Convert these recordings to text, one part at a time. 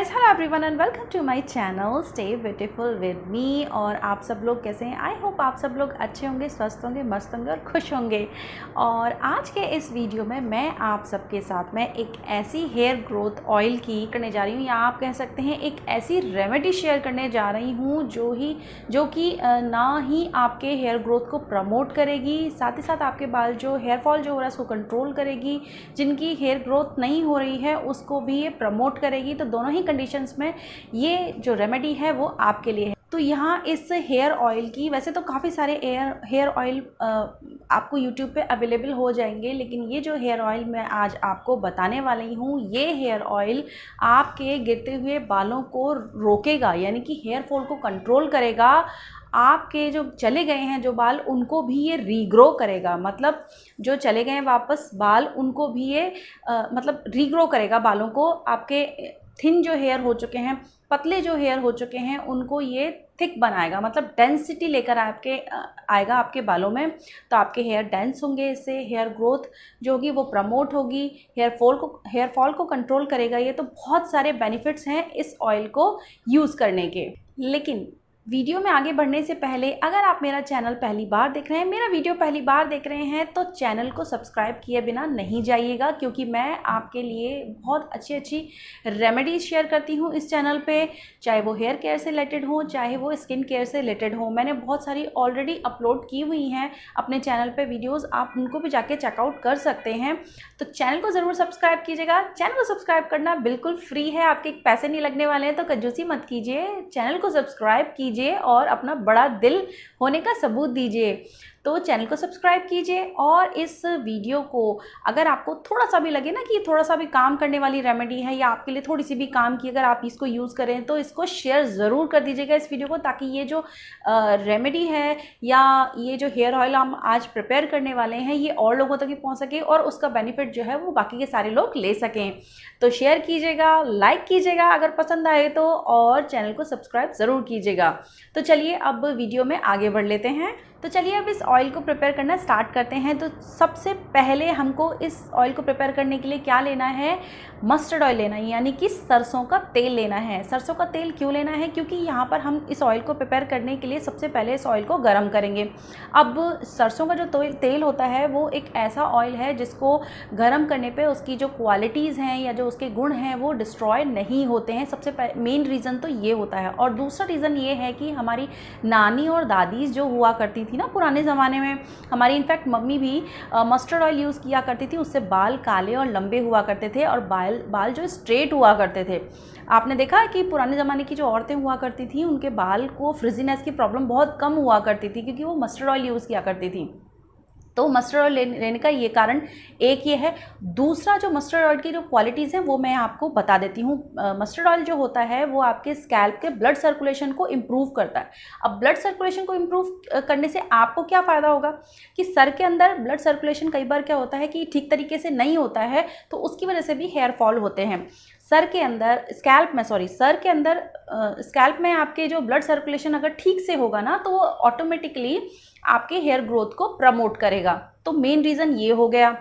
Guys, hello everyone and welcome to my channel stay beautiful with me. और आप सब लोग कैसे हैं? आई होप आप सब लोग अच्छे होंगे, स्वस्थ होंगे, मस्त होंगे और खुश होंगे। और आज के इस वीडियो में मैं आप सबके साथ में एक ऐसी हेयर ग्रोथ ऑयल की करने जा रही हूँ, या आप कह सकते हैं एक ऐसी रेमेडी शेयर करने जा रही हूँ जो कि ना ही आपके हेयर ग्रोथ को प्रमोट करेगी, साथ ही साथ आपके बाल जो हेयर फॉल जो हो रहा है उसको कंट्रोल करेगी, जिनकी हेयर ग्रोथ नहीं हो रही है उसको भी ये प्रमोट करेगी। तो दोनों ही कंडीशंस में ये जो रेमेडी है वो आपके लिए है। तो यहाँ इस हेयर ऑयल की, वैसे तो काफ़ी सारे हेयर ऑयल आपको यूट्यूब पे अवेलेबल हो जाएंगे, लेकिन ये जो हेयर ऑयल मैं आज आपको बताने वाली हूँ, ये हेयर ऑयल आपके गिरते हुए बालों को रोकेगा, यानी कि हेयर फॉल को कंट्रोल करेगा। आपके जो चले गए हैं जो बाल, उनको भी ये रीग्रो करेगा, मतलब जो चले गए हैं वापस बाल, उनको भी ये मतलब रीग्रो करेगा बालों को। आपके थिन जो हेयर हो चुके हैं, पतले जो हेयर हो चुके हैं, उनको ये थिक बनाएगा, मतलब डेंसिटी लेकर आएगा आपके बालों में। तो आपके हेयर डेंस होंगे, इससे हेयर ग्रोथ जो होगी वो प्रमोट होगी, हेयर फॉल को कंट्रोल करेगा। ये तो बहुत सारे बेनिफिट्स हैं इस ऑयल को यूज़ करने के। लेकिन वीडियो में आगे बढ़ने से पहले, अगर आप मेरा चैनल पहली बार देख रहे हैं, मेरा वीडियो पहली बार देख रहे हैं, तो चैनल को सब्सक्राइब किए बिना नहीं जाइएगा, क्योंकि मैं आपके लिए बहुत अच्छी अच्छी रेमेडीज़ शेयर करती हूँ इस चैनल पे, चाहे वो हेयर केयर से रिलेटेड हो, चाहे वो स्किन केयर से रिलेटेड हो। मैंने बहुत सारी ऑलरेडी अपलोड की हुई हैं अपने चैनल पर वीडियोज़, आप उनको भी जाके चेकआउट कर सकते हैं। तो चैनल को ज़रूर सब्सक्राइब कीजिएगा। चैनल को सब्सक्राइब करना बिल्कुल फ्री है, आपके पैसे नहीं लगने वाले हैं, तो कंजूसी मत कीजिए, चैनल को सब्सक्राइब कीजिए और अपना बड़ा दिल होने का सबूत दीजिए। तो चैनल को सब्सक्राइब कीजिए। और इस वीडियो को अगर आपको थोड़ा सा भी लगे ना कि थोड़ा सा भी काम करने वाली रेमेडी है, या आपके लिए थोड़ी सी भी काम की, अगर आप इसको यूज़ करें तो इसको शेयर ज़रूर कर दीजिएगा इस वीडियो को, ताकि ये जो रेमेडी है या ये जो हेयर ऑयल हम आज प्रिपेयर करने वाले हैं, ये और लोगों तक भी पहुंच सके और उसका बेनिफिट जो है वो बाकी के सारे लोग ले सकें। तो शेयर कीजिएगा, लाइक कीजिएगा अगर पसंद आए तो, और चैनल को सब्सक्राइब ज़रूर कीजिएगा। तो चलिए अब वीडियो में आगे बढ़ लेते हैं। तो चलिए अब इस ऑयल को प्रिपेयर करना स्टार्ट करते हैं। तो सबसे पहले हमको इस ऑयल को प्रिपेयर करने के लिए क्या लेना है? मस्टर्ड ऑयल लेना है, यानी कि सरसों का तेल लेना है। सरसों का तेल क्यों लेना है? क्योंकि यहाँ पर हम इस ऑयल को प्रिपेयर करने के लिए सबसे पहले इस ऑयल को गर्म करेंगे। अब सरसों का जो तेल होता है वो एक ऐसा ऑयल है जिसको गर्म करने पे उसकी जो क्वालिटीज़ हैं या जो उसके गुण हैं वो डिस्ट्रॉय नहीं होते हैं। सबसे मेन रीज़न तो ये होता है। और दूसरा रीज़न ये है कि हमारी नानी और दादी जो हुआ करती थी ना पुराने ज़माने में, हमारी इनफैक्ट मम्मी भी मस्टर्ड ऑयल यूज़ किया करती थी, उससे बाल काले और लंबे हुआ करते थे और बाल जो स्ट्रेट हुआ करते थे। आपने देखा है कि पुराने ज़माने की जो औरतें हुआ करती थी, उनके बाल को फ्रिजीनेस की प्रॉब्लम बहुत कम हुआ करती थी, क्योंकि वो मस्टर्ड ऑयल यूज़ किया करती थी। तो मस्टर्ड ऑयल लेने का ये कारण एक ये है। दूसरा, जो मस्टर्ड ऑयल की जो क्वालिटीज़ हैं वो मैं आपको बता देती हूँ। मस्टर्ड ऑयल जो होता है वो आपके स्कैल्प के ब्लड सर्कुलेशन को इम्प्रूव करता है। अब ब्लड सर्कुलेशन को इम्प्रूव करने से आपको क्या फ़ायदा होगा कि सर के अंदर ब्लड सर्कुलेशन कई बार क्या होता है कि ठीक तरीके से नहीं होता है, तो उसकी वजह से भी हेयर फॉल होते हैं। सर के अंदर स्कैल्प में आपके जो ब्लड सर्कुलेशन अगर ठीक से होगा ना, तो वो ऑटोमेटिकली आपके हेयर ग्रोथ को प्रमोट करेगा। तो मेन रीज़न ये हो गया।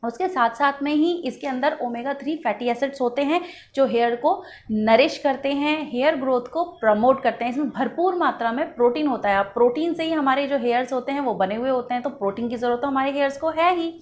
उसके साथ साथ में ही इसके अंदर ओमेगा 3 फैटी एसिड्स होते हैं जो हेयर को नरिश करते हैं, हेयर ग्रोथ को प्रमोट करते हैं। इसमें भरपूर मात्रा में प्रोटीन होता है। अब प्रोटीन से ही हमारे जो हेयर्स होते हैं वो बने हुए होते हैं, तो प्रोटीन की ज़रूरत तो हमारे हेयर्स को है ही।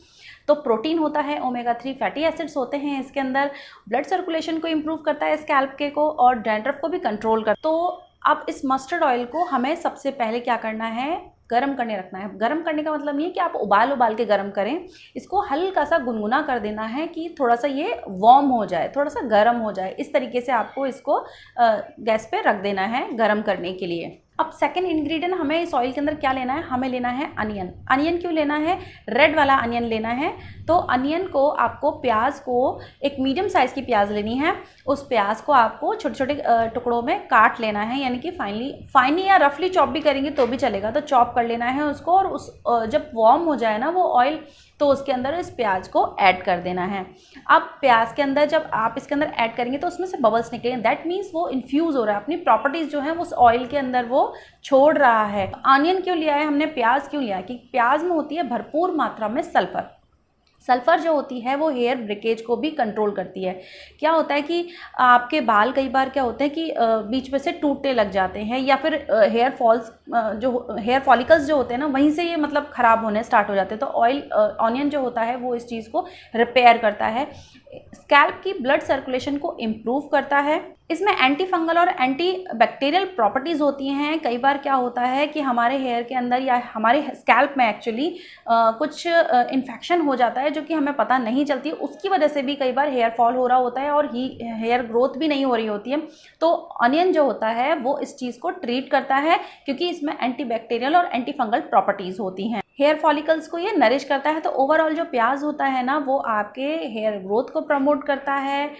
तो प्रोटीन होता है, ओमेगा 3 फैटी एसिड्स होते हैं इसके अंदर, ब्लड सर्कुलेशन को इम्प्रूव करता है स्कैल्प के को, और डैंड्रफ को भी कंट्रोल करता है। तो अब इस मस्टर्ड ऑयल को हमें सबसे पहले क्या करना है? गरम करने रखना है। गरम करने का मतलब नहीं है कि आप उबाल के गरम करें, इसको हल्का सा गुनगुना कर देना है कि थोड़ा सा ये वार्म हो जाए, थोड़ा सा गरम हो जाए। इस तरीके से आपको इसको गैस पे रख देना है गरम करने के लिए। अब सेकंड इंग्रेडिएंट हमें इस ऑयल के अंदर क्या लेना है? हमें लेना है अनियन। अनियन क्यों लेना है? रेड वाला अनियन लेना है। तो अनियन को आपको, प्याज को, एक मीडियम साइज़ की प्याज लेनी है। उस प्याज को आपको छोटे छोटे टुकड़ों में काट लेना है, यानी कि फाइनली या रफली चॉप भी करेंगे तो भी चलेगा। तो चॉप कर लेना है उसको, और जब वार्म हो जाए ना वो ऑयल, तो उसके अंदर इस प्याज को ऐड कर देना है। अब प्याज के अंदर जब आप इसके अंदर ऐड करेंगे तो उसमें से बबल्स निकलेंगे, दैट मीन्स वो इन्फ्यूज़ हो रहा है, अपनी प्रॉपर्टीज़ जो है उस ऑयल के अंदर वो छोड़ रहा है। अनियन क्यों लिया है हमने, प्याज क्यों लिया है? कि प्याज में होती है भरपूर मात्रा में सल्फर। सल्फ़र जो होती है वो हेयर ब्रेकेज को भी कंट्रोल करती है। क्या होता है कि आपके बाल कई बार क्या होता है कि बीच में से टूटने लग जाते हैं, या फिर हेयर फॉलिकल्स जो होते हैं ना, वहीं से ये मतलब ख़राब होने स्टार्ट हो जाते हैं। तो ऑनियन जो होता है वो इस चीज़ को रिपेयर करता है, स्कैल्प की ब्लड सर्कुलेशन को इम्प्रूव करता है। इसमें एंटी फंगल और एंटी बैक्टीरियल प्रॉपर्टीज़ होती हैं। कई बार क्या होता है कि हमारे हेयर के अंदर या हमारे स्कैल्प में एक्चुअली कुछ इन्फेक्शन हो जाता है जो कि हमें पता नहीं चलती, उसकी वजह से भी कई बार हेयर फॉल हो रहा होता है और हेयर ग्रोथ भी नहीं हो रही होती है। तो अनियन जो होता है वो इस चीज़ को ट्रीट करता है, क्योंकि इसमें एंटी बैक्टीरियल और एंटी फंगल प्रॉपर्टीज़ होती हैं। हेयर फॉलिकल्स को ये नरिश करता है। तो ओवरऑल जो प्याज होता है ना, वो आपके हेयर ग्रोथ को प्रमोट करता है,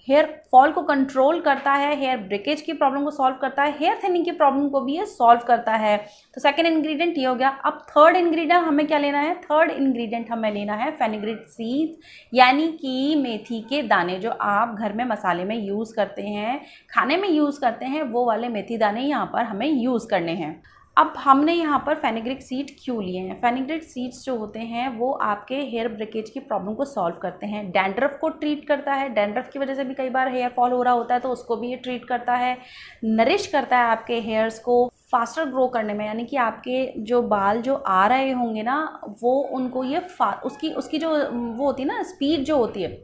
हेयर फॉल को कंट्रोल करता है, हेयर ब्रेकेज की प्रॉब्लम को सॉल्व करता है, हेयर थिनिंग की प्रॉब्लम को भी ये सॉल्व करता है। तो सेकंड इंग्रेडिएंट ये हो गया। अब थर्ड इंग्रेडिएंट हमें क्या लेना है? थर्ड इंग्रेडिएंट हमें लेना है फेनुग्रीक सीड्स, यानी कि मेथी के दाने, जो आप घर में मसाले में यूज़ करते हैं, खाने में यूज़ करते हैं, वो वाले मेथी दाने यहाँ पर हमें यूज़ करने हैं। अब हमने यहाँ पर फेनुग्रीक सीड क्यों लिए हैं? फेनुग्रीक सीड्स जो होते हैं वो आपके हेयर ब्रेकेज की प्रॉब्लम को सॉल्व करते हैं, डैंड्रफ को ट्रीट करता है, डैंड्रफ की वजह से भी कई बार हेयर फॉल हो रहा होता है तो उसको भी ये ट्रीट करता है, नरिश करता है आपके हेयर्स को फास्टर ग्रो करने में, यानी कि आपके जो बाल जो आ रहे होंगे ना, वो उनको ये उसकी जो वो होती है ना, स्पीड जो होती है,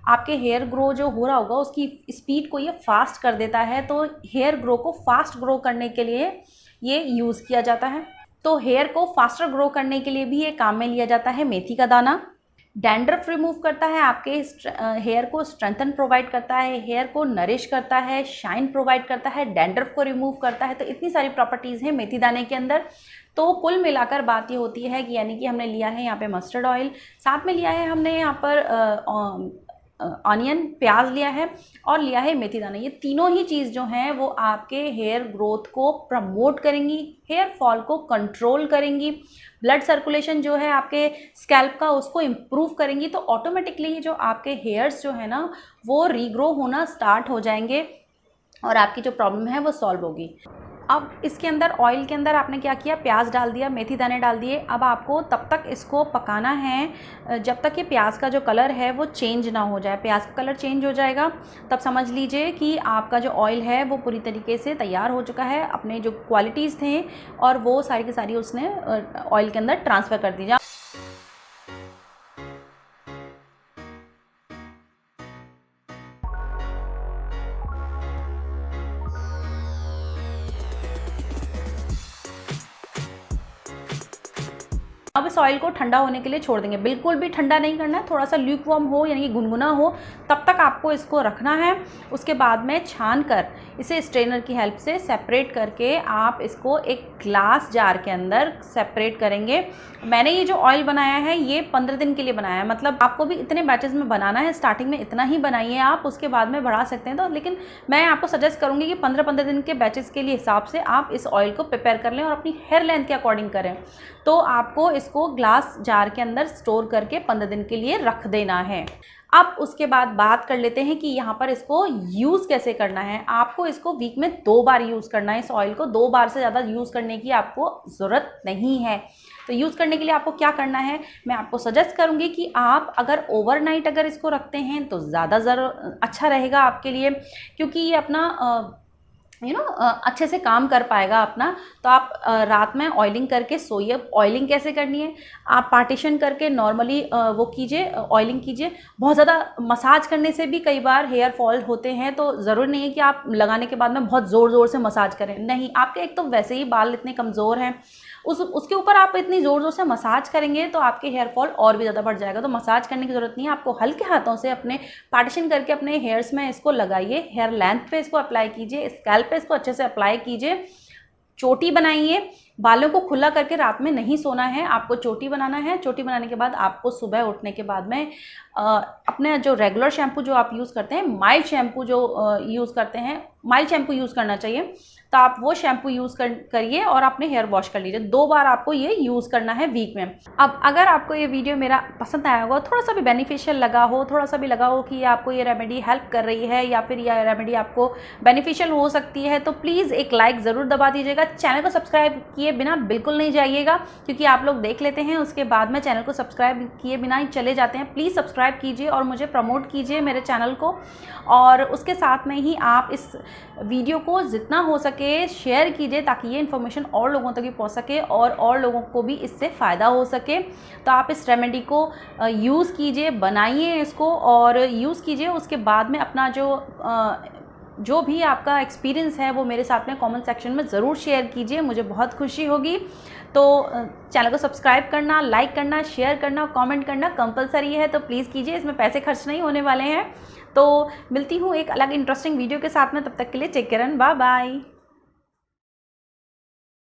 आपके हेयर ग्रो जो हो रहा होगा उसकी स्पीड को ये फास्ट कर देता है। तो हेयर ग्रो को फास्ट ग्रो करने के लिए ये यूज़ किया जाता है। तो हेयर को फास्टर ग्रो करने के लिए भी ये काम में लिया जाता है। मेथी का दाना डैंड्रफ रिमूव करता है, आपके हेयर को स्ट्रेंथन प्रोवाइड करता है, हेयर को नरिश करता है, शाइन प्रोवाइड करता है, डैंड्रफ को रिमूव करता है। तो इतनी सारी प्रॉपर्टीज़ हैं मेथी दाने के अंदर। तो कुल मिलाकर बात ये होती है कि यानी कि हमने लिया है यहाँ पे मस्टर्ड ऑयल, साथ में लिया है हमने यहाँ पर ऑनियन, प्याज लिया है, और लिया है मेथी दाना। ये तीनों ही चीज़ जो हैं वो आपके हेयर ग्रोथ को प्रमोट करेंगी, हेयर फॉल को कंट्रोल करेंगी, ब्लड सर्कुलेशन जो है आपके स्कैल्प का उसको इम्प्रूव करेंगी। तो ऑटोमेटिकली जो आपके हेयर्स जो है ना, वो रीग्रो होना स्टार्ट हो जाएंगे और आपकी जो प्रॉब्लम है वो सॉल्व होगी। अब इसके अंदर ऑयल के अंदर आपने क्या किया? प्याज डाल दिया, मेथी दाने डाल दिए। अब आपको तब तक इसको पकाना है जब तक ये प्याज का जो कलर है वो चेंज ना हो जाए। प्याज का कलर चेंज हो जाएगा तब समझ लीजिए कि आपका जो ऑयल है वो पूरी तरीके से तैयार हो चुका है। अपने जो क्वालिटीज़ थे और वो सारी की सारी उसने ऑयल के अंदर ट्रांसफ़र कर दीजिए। अब इस ऑयल को ठंडा होने के लिए छोड़ देंगे। बिल्कुल भी ठंडा नहीं करना है, थोड़ा सा ल्यूकवार्म हो यानी कि गुनगुना हो तब तक आपको इसको रखना है। उसके बाद में छान कर इसे स्ट्रेनर की हेल्प से सेपरेट करके आप इसको एक ग्लास जार के अंदर सेपरेट करेंगे। मैंने ये जो ऑयल बनाया है ये 15 दिन के लिए बनाया है, मतलब आपको भी इतने बैचेस में बनाना है। स्टार्टिंग में इतना ही बनाइए आप, उसके बाद में बढ़ा सकते हैं। तो लेकिन मैं आपको सजेस्ट करूँगी कि 15-15 दिन के बैचेस के लिए हिसाब से आप इस ऑयल को प्रिपेयर कर लें और अपनी हेयर लेंथ के अकॉर्डिंग करें। तो आपको इसको ग्लास जार के अंदर स्टोर करके 15 दिन के लिए रख देना है। अब उसके बाद बात कर लेते हैं कि यहाँ पर इसको यूज़ कैसे करना है। आपको इसको वीक में 2 बार यूज़ करना है। इस ऑयल को 2 बार से ज़्यादा यूज़ करने की आपको ज़रूरत नहीं है। तो यूज़ करने के लिए आपको क्या करना है, मैं आपको सजेस्ट करूँगी कि आप अगर ओवरनाइट अगर इसको रखते हैं तो ज़्यादा अच्छा रहेगा आपके लिए, क्योंकि ये अपना अच्छे से काम कर पाएगा अपना। तो आप रात में ऑयलिंग करके सोइए। ऑयलिंग कैसे करनी है, आप पार्टीशन करके नॉर्मली वो कीजिए, ऑयलिंग कीजिए। बहुत ज़्यादा मसाज करने से भी कई बार हेयर फॉल होते हैं, तो ज़रूरी नहीं है कि आप लगाने के बाद में बहुत ज़ोर ज़ोर से मसाज करें। नहीं, आपके एक तो वैसे ही बाल इतने कमज़ोर हैं, उसके ऊपर आप इतनी ज़ोर ज़ोर से मसाज करेंगे तो आपके हेयर फॉल और भी ज़्यादा बढ़ जाएगा। तो मसाज करने की ज़रूरत नहीं है, आपको हल्के हाथों से अपने पार्टीशन करके अपने हेयर्स में इसको लगाइए। हेयर लेंथ पे इसको अप्लाई कीजिए, स्कैल्प पे इसको अच्छे से अप्लाई कीजिए। चोटी बनाइए। बालों को खुला करके रात में नहीं सोना है, आपको चोटी बनाना है। चोटी बनाने के बाद आपको सुबह उठने के बाद में अपने जो रेगुलर शैम्पू जो आप यूज़ करते हैं, माइल्ड शैम्पू जो यूज़ करते हैं, माइल्ड शैम्पू यूज़ करना चाहिए। तो आप वो शैम्पू यूज़ करिए और अपने हेयर वॉश कर लीजिए। 2 बार आपको ये यूज़ करना है वीक में। अब अगर आपको ये वीडियो मेरा पसंद आया होगा, थोड़ा सा भी बेनिफिशियल लगा हो, थोड़ा सा भी लगा हो कि आपको ये रेमेडी हेल्प कर रही है या फिर यह रेमेडी आपको बेनिफिशियल हो सकती है, तो प्लीज़ एक लाइक ज़रूर दबा दीजिएगा। चैनल को सब्सक्राइब किए किए बिना बिल्कुल नहीं जाइएगा, क्योंकि आप लोग देख लेते हैं उसके बाद में चैनल को सब्सक्राइब किए बिना ही चले जाते हैं। प्लीज़ सब्सक्राइब कीजिए और मुझे प्रमोट कीजिए मेरे चैनल को, और उसके साथ में ही आप इस वीडियो को जितना हो सके शेयर कीजिए, ताकि ये इन्फॉर्मेशन और लोगों तक भी पहुँच सके और लोगों को भी इससे फ़ायदा हो सके। तो आप इस रेमेडी को यूज़ कीजिए, बनाइए इसको और यूज़ कीजिए। उसके बाद में अपना जो भी आपका एक्सपीरियंस है वो मेरे साथ में कमेंट सेक्शन में ज़रूर शेयर कीजिए, मुझे बहुत खुशी होगी। तो चैनल को सब्सक्राइब करना, लाइक करना, शेयर करना, कमेंट करना कंपलसरी है, तो प्लीज़ कीजिए, इसमें पैसे खर्च नहीं होने वाले हैं। तो मिलती हूँ एक अलग इंटरेस्टिंग वीडियो के साथ में, तब तक के लिए take care and bye bye.